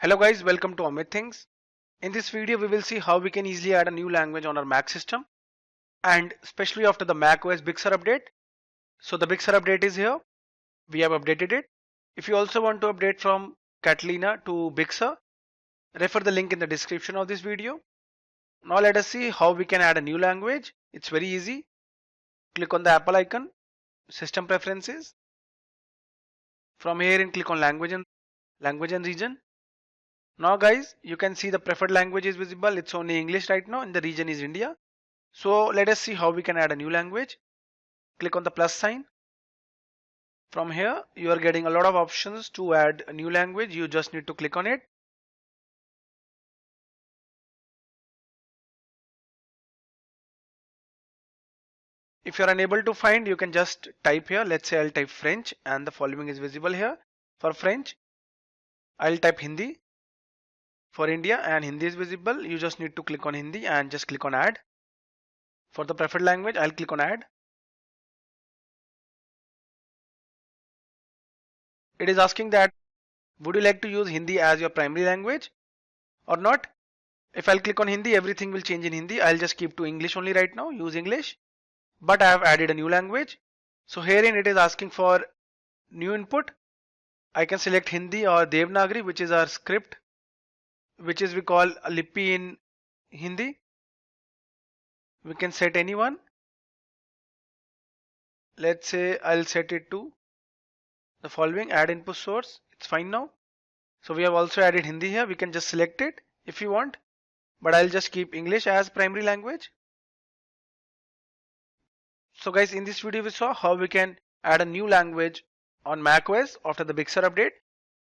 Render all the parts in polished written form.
Hello guys, welcome to Amit Things. In this video we will see how we can easily add a new language on our Mac system, and especially after the macOS Big Sur update. So the Big Sur update is here. We have updated it. If you also want to update from Catalina to Big Sur, refer the link in the description of this video. Now let us see how we can add a new language. It's very easy. Click on the Apple icon, System Preferences. From here and click on Language and Region. Now guys, you can see the preferred language is visible. It's only English right now and the region is India. So let us see how we can add a new language. Click on the plus sign. From here, you are getting a lot of options to add a new language. You just need to click on it. If you are unable to find, you can just type here. Let's say I'll type French and the following is visible here. For French, I'll type Hindi. For India and Hindi is visible. You just need to click on Hindi and just click on add. For the preferred language, I'll click on add. It is asking that would you like to use Hindi as your primary language or not? If I'll click on Hindi, everything will change in Hindi. I'll just keep to English only right now, use English. But I have added a new language. So herein it is asking for new input. I can select Hindi or Devanagari, which is our script, which is we call a Lipi in Hindi. We can set anyone. Let's say I'll set it to the following, add input source. It's fine now. So we have also added Hindi here. We can just select it if you want, but I'll just keep English as primary language. So guys, in this video we saw how we can add a new language on macOS after the Big Sur update.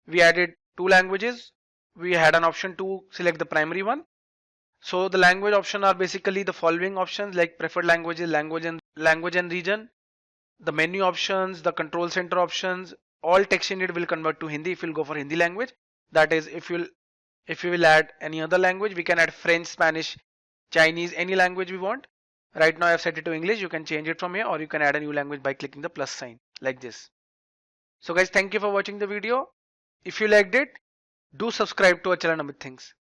We added two languages. We had an option to select the primary one. So the language option are basically the following options like preferred languages, language and region, the menu options, the control center options. All text in it will convert to Hindi if you'll go for Hindi language. That is, if you will add any other language, we can add French, Spanish, Chinese, any language we want. Right now I have set it to English. You can change it from here, or you can add a new language by clicking the plus sign like this. So guys, thank you for watching the video. If you liked it, do subscribe to our channel Amit Things.